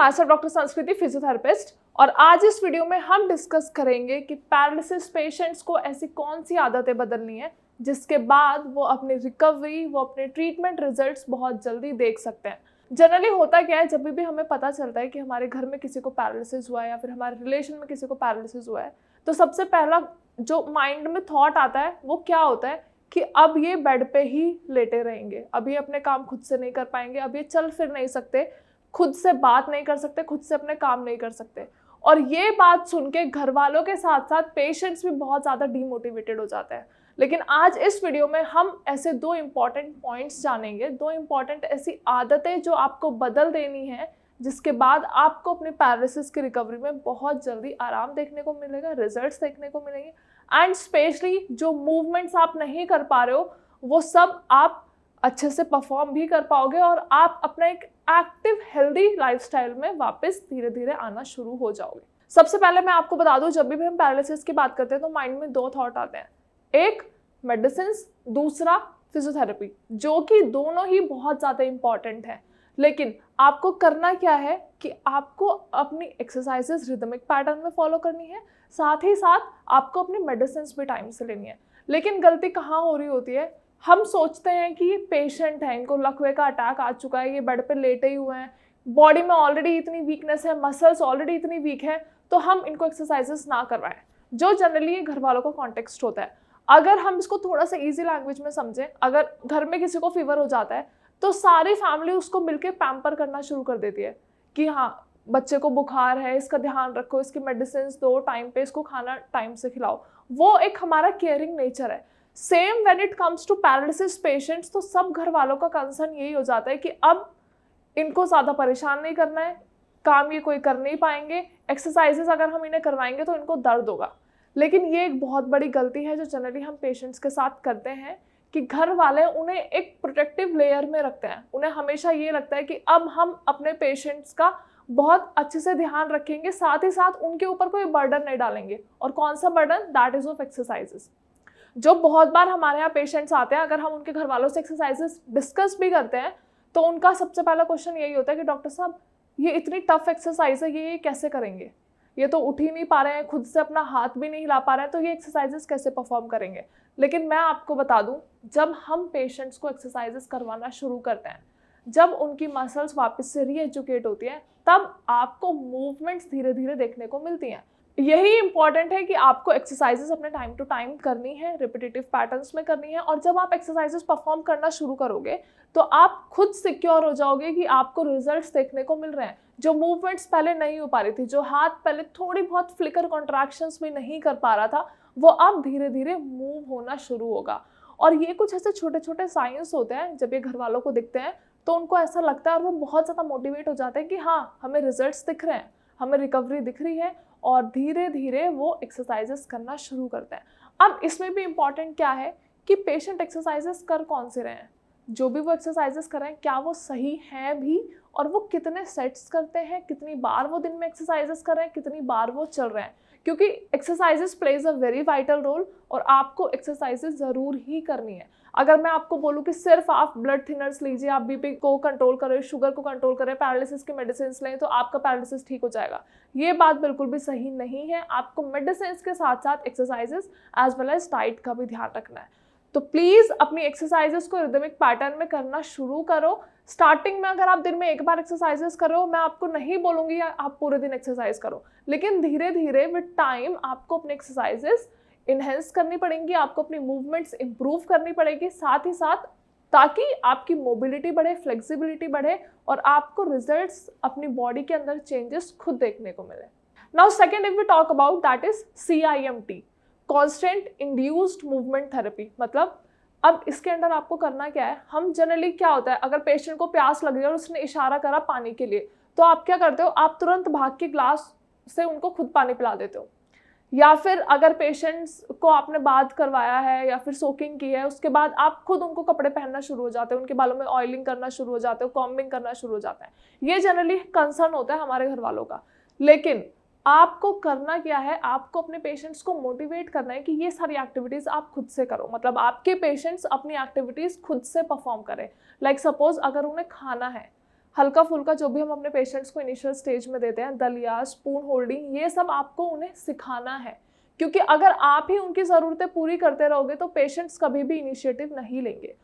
My self doctor संस्कृति, physiotherapist. और आज इस वीडियो में हम डिस्कस करेंगे कि पैरालिसिस पेशेंट्स को ऐसी कौन सी आदतें बदलनी है जिसके बाद वो अपनी रिकवरी, वो अपने ट्रीटमेंट रिजल्ट्स बहुत जल्दी देख सकते हैं। जनरली होता क्या है, जब भी हमें पता चलता है कि हमारे घर में किसी को पैरालिसिस हुआ है या फिर हमारे रिलेशन में किसी को पैरालिसिस हुआ है, तो सबसे पहला जो माइंड में थॉट आता है वो क्या होता है कि अब ये बेड पे ही लेटे रहेंगे, अब ये अपने काम खुद से नहीं कर पाएंगे, अब ये चल फिर नहीं सकते, खुद से बात नहीं कर सकते, खुद से अपने काम नहीं कर सकते। और ये बात सुन के घर वालों के साथ साथ पेशेंट्स भी बहुत ज़्यादा डीमोटिवेटेड हो जाते हैं। लेकिन आज इस वीडियो में हम ऐसे दो इम्पॉर्टेंट पॉइंट्स जानेंगे, दो इम्पॉर्टेंट ऐसी आदतें जो आपको बदल देनी है, जिसके बाद आपको अपनी पैरालिसिस की रिकवरी में बहुत जल्दी आराम देखने को मिलेगा, रिजल्ट्स देखने को मिलेंगे। एंड स्पेशली जो मूवमेंट्स आप नहीं कर पा रहे हो वो सब आप अच्छे से परफॉर्म भी कर पाओगे और आप अपना एक एक्टिव हेल्दी लाइफस्टाइल में वापस धीरे धीरे आना शुरू हो जाओगे। सबसे पहले मैं आपको बता दूं, जब भी हम पैरालिसिस की बात करते हैं तो माइंड में दो थॉट आते हैं, एक मेडिसिन, दूसरा फिजियोथेरेपी, जो कि दोनों ही बहुत ज़्यादा इंपॉर्टेंट है। लेकिन आपको करना क्या है कि आपको अपनी एक्सरसाइजेस रिदमिक पैटर्न में फॉलो करनी है, साथ ही साथ आपको अपनी मेडिसिन भी टाइम से लेनी है। लेकिन गलती कहाँ हो रही होती है, हम सोचते हैं कि ये पेशेंट है, इनको लकवे का अटैक आ चुका है, ये बेड पे लेटे ही हुए हैं, बॉडी में ऑलरेडी इतनी वीकनेस है, मसल्स ऑलरेडी इतनी वीक है, तो हम इनको एक्सरसाइजेस ना करवाएं, जो जनरली घर वालों का कॉन्टेक्स्ट होता है। अगर हम इसको थोड़ा सा ईजी लैंग्वेज में समझें, अगर घर में किसी को फीवर हो जाता है तो सारी फैमिली उसको मिलके पैम्पर करना शुरू कर देती है कि हाँ बच्चे को बुखार है, इसका ध्यान रखो, इसकी मेडिसिन दो टाइम पे, इसको खाना टाइम से खिलाओ। वो एक हमारा केयरिंग नेचर है। Same when it comes to paralysis patients, तो सब घर वालों का कंसर्न यही हो जाता है कि अब इनको ज़्यादा परेशान नहीं करना है, काम ये कोई कर नहीं पाएंगे, एक्सरसाइजेस अगर हम इन्हें करवाएंगे तो इनको दर्द होगा। लेकिन ये एक बहुत बड़ी गलती है जो जनरली हम पेशेंट्स के साथ करते हैं कि घर वाले उन्हें एक प्रोटेक्टिव लेयर में रखते हैं। उन्हें हमेशा ये लगता है कि अब हम अपने पेशेंट्स का बहुत अच्छे से ध्यान रखेंगे, साथ ही साथ उनके ऊपर कोई बर्डन नहीं डालेंगे। और कौन सा burden? That is of exercises. जो बहुत बार हमारे यहाँ पेशेंट्स आते हैं, अगर हम उनके घर वालों से एक्सरसाइजेस डिस्कस भी करते हैं तो उनका सबसे पहला क्वेश्चन यही होता है कि डॉक्टर साहब ये इतनी टफ एक्सरसाइज है, ये कैसे करेंगे, ये तो उठ ही नहीं पा रहे हैं, खुद से अपना हाथ भी नहीं हिला पा रहे हैं, तो ये एक्सरसाइजेस कैसे परफॉर्म करेंगे। लेकिन मैं आपको बता दूं, जब हम पेशेंट्स को एक्सरसाइजेस करवाना शुरू करते हैं, जब उनकी मसल्स वापस से रीएजुकेट होती हैं, तब आपको मूवमेंट्स धीरे धीरे देखने को मिलती हैं। यही इंपॉर्टेंट है कि आपको एक्सरसाइजेस अपने टाइम टू टाइम करनी है, रिपीटेटिव पैटर्न्स में करनी है। और जब आप एक्सरसाइजेस परफॉर्म करना शुरू करोगे तो आप खुद सिक्योर हो जाओगे कि आपको रिजल्ट्स देखने को मिल रहे हैं। जो मूवमेंट्स पहले नहीं हो पा रही थी, जो हाथ पहले थोड़ी बहुत फ्लिकर कॉन्ट्रैक्शंस भी नहीं कर पा रहा था, वो अब धीरे धीरे मूव होना शुरू होगा। और ये कुछ ऐसे छोटे छोटे साइंस होते हैं, जब ये घर वालों को दिखते हैं तो उनको ऐसा लगता है और वो बहुत ज़्यादा मोटिवेट हो जाते हैं कि हाँ हमें रिजल्ट्स दिख रहे हैं, हमें रिकवरी दिख रही है, और धीरे धीरे वो एक्सरसाइजेस करना शुरू करते हैं। अब इसमें भी इम्पॉर्टेंट क्या है कि पेशेंट एक्सरसाइजेस कर कौन से रहे हैं, जो भी वो एक्सरसाइजेस कर रहे हैं क्या वो सही हैं भी, और वो कितने सेट्स करते हैं, कितनी बार वो दिन में एक्सरसाइजेस कर रहे हैं, कितनी बार वो चल रहे हैं। क्योंकि exercises plays a very vital role और आपको एक्सरसाइजेस ज़रूर ही करनी है। अगर मैं आपको बोलूँ कि सिर्फ आप ब्लड थिनर्स लीजिए, आप बीपी को कंट्रोल करें, शुगर को कंट्रोल करें, पैरालिसिस की मेडिसिन लें तो आपका पैरालिसिस ठीक हो जाएगा, ये बात बिल्कुल भी सही नहीं है। आपको मेडिसिन के साथ साथ exercises as well as diet का भी ध्यान रखना है। तो प्लीज़ अपनी एक्सरसाइजेस को रिदमिक पैटर्न में करना शुरू करो। स्टार्टिंग में अगर आप दिन में एक बार एक्सरसाइजेस करो, मैं आपको नहीं बोलूँगी आप पूरे दिन एक्सरसाइज करो, लेकिन धीरे धीरे विद टाइम आपको अपने एक्सरसाइजेस इन्हेंस करनी पड़ेंगी, आपको अपनी मूवमेंट्स इंप्रूव करनी पड़ेगी, साथ ही साथ ताकि आपकी मोबिलिटी बढ़े, फ्लेक्सिबिलिटी बढ़े और आपको रिजल्ट्स अपनी बॉडी के अंदर चेंजेस खुद देखने को मिले। Now second if we talk about, that is CIMT, constant induced movement therapy. मतलब अब इसके अंदर आपको करना क्या है, हम जनरली क्या होता है, अगर पेशेंट को प्यास लग रही है और उसने इशारा करा पानी के लिए, तो आप क्या करते हो, आप तुरंत भाग के ग्लास से उनको खुद पानी पिला देते हो। या फिर अगर पेशेंट्स को आपने बात करवाया है या फिर सोकिंग की है, उसके बाद आप खुद उनको कपड़े पहनना शुरू हो जाते हो, उनके बालों में ऑयलिंग करना शुरू हो जाते हो, कॉम्बिंग करना शुरू हो जाता है। ये जनरली कंसर्न होता है हमारे घर वालों का। लेकिन आपको करना क्या है, आपको अपने पेशेंट्स को मोटिवेट करना है कि ये सारी एक्टिविटीज़ आप खुद से करो। मतलब आपके पेशेंट्स अपनी एक्टिविटीज़ खुद से परफॉर्म करें। लाइक सपोज अगर उन्हें खाना है, हल्का फुल्का जो भी हम अपने पेशेंट्स को इनिशियल स्टेज में देते हैं, दलिया, स्पून होल्डिंग, ये सब आपको उन्हें सिखाना है, क्योंकि अगर आप ही उनकी ज़रूरतें पूरी करते रहोगे तो पेशेंट्स कभी भी इनिशिएटिव नहीं लेंगे।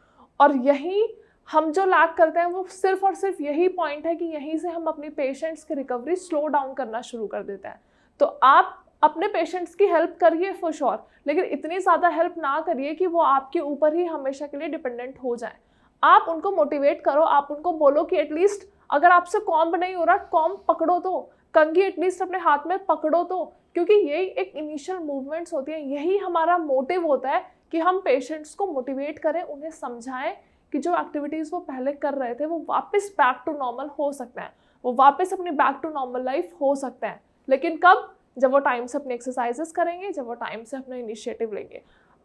और यही हम जो लैक करते हैं वो सिर्फ और सिर्फ यही पॉइंट है कि यहीं से हम अपनी पेशेंट्स की रिकवरी स्लो डाउन करना शुरू कर देते हैं। तो आप अपने पेशेंट्स की हेल्प करिए फॉर श्योर, लेकिन इतनी ज़्यादा हेल्प ना करिए कि वो आपके ऊपर ही हमेशा के लिए डिपेंडेंट हो जाए। आप उनको मोटिवेट करो, आप उनको बोलो कि एटलीस्ट अगर आपसे कॉम्ब नहीं हो रहा, कॉम्ब पकड़ो तो, कंघी एटलीस्ट अपने हाथ में पकड़ो तो, क्योंकि यही एक इनिशियल मूवमेंट्स होती हैं। यही हमारा मोटिव होता है कि हम पेशेंट्स को मोटिवेट करें, उन्हें समझाएं कि जो एक्टिविटीज़ वो पहले कर रहे थे वो वापस बैक टू नॉर्मल हो सकते हैं, वो वापस अपनी बैक टू नॉर्मल लाइफ हो सकते हैं। लेकिन कब? जब वो टाइम से अपनी एक्सरसाइजेस करेंगे, जब वो टाइम से अपना इनिशिएटिव लेंगे।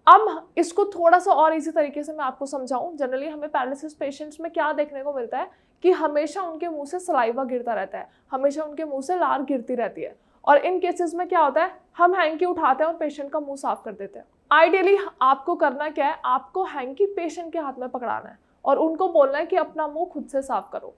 अब इसको थोड़ा सा और इजी तरीके से मैं आपको समझाऊं। जनरली हमें पैरालिसिस पेशेंट्स में क्या देखने को मिलता है कि हमेशा उनके मुंह से सलाइवा गिरता रहता है, हमेशा उनके मुंह से लार गिरती रहती है। और इन केसेस में क्या होता है, हम हैंकी उठाते हैं और पेशेंट का मुंह साफ कर देते हैं। आइडियली आपको करना क्या है, आपको हैंकी पेशेंट के हाथ में पकड़ाना है और उनको बोलना है कि अपना मुंह खुद से साफ करो।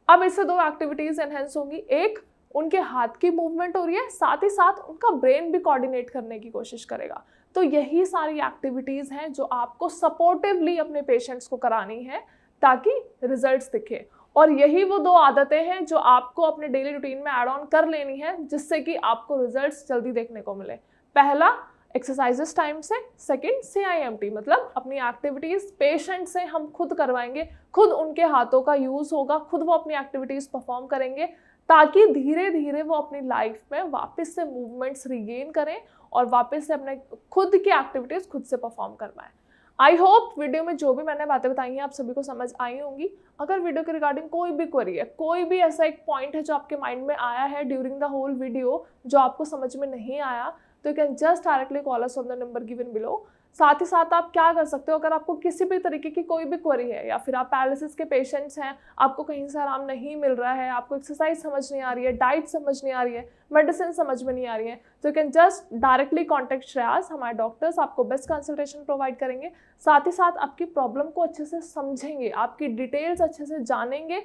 अब इससे दो एक्टिविटीज एनहेंस होंगी। एक, उनके हाथ की मूवमेंट हो रही है, साथ ही साथ उनका ब्रेन भी कोऑर्डिनेट करने की कोशिश करेगा। तो यही सारी एक्टिविटीज हैं जो आपको सपोर्टिवली अपने पेशेंट्स को करानी है ताकि रिजल्ट्स दिखे। और यही वो दो आदतें हैं जो आपको अपने डेली रूटीन में ऐड ऑन कर लेनी है, जिससे कि आपको रिजल्ट्स जल्दी देखने को मिले। पहला, एक्सरसाइजेस टाइम से। सेकंड, CIMT, मतलब अपनी एक्टिविटीज पेशेंट से हम खुद करवाएंगे, खुद उनके हाथों का यूज होगा, खुद वो अपनी एक्टिविटीज परफॉर्म करेंगे, ताकि धीरे धीरे वो अपनी लाइफ में वापस से मूवमेंट्स रिगेन करें और वापस से अपने खुद की एक्टिविटीज खुद से परफॉर्म करवाएं। आई होप वीडियो में जो भी मैंने बातें बताई हैं आप सभी को समझ आई होंगी। अगर वीडियो के रिगार्डिंग कोई भी क्वेरी है, कोई भी ऐसा एक पॉइंट है जो आपके माइंड में आया है ड्यूरिंग द होल वीडियो जो आपको समझ में नहीं आया, तो you can just directly call us on the number given below. साथ ही साथ आप क्या कर सकते हो, अगर आपको किसी भी तरीके की कोई भी क्वेरी है या फिर आप पैरालिसिस के पेशेंट्स हैं, आपको कहीं से आराम नहीं मिल रहा है, आपको एक्सरसाइज समझ नहीं आ रही है, डाइट समझ नहीं आ रही है, मेडिसिन समझ में नहीं आ रही है, तो you can just directly contact Shreyas. हमारे डॉक्टर्स आपको बेस्ट कंसल्टेशन प्रोवाइड करेंगे, साथ ही साथ आपकी प्रॉब्लम को अच्छे से समझेंगे, आपकी डिटेल्स अच्छे से जानेंगे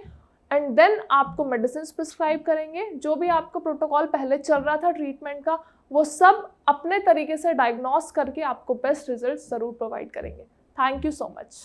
एंड देन आपको मेडिसिन प्रिस्क्राइब करेंगे। जो भी आपका प्रोटोकॉल पहले चल रहा था ट्रीटमेंट का, वो सब अपने तरीके से डायग्नोस करके आपको बेस्ट रिजल्ट ज़रूर प्रोवाइड करेंगे। Thank you so much.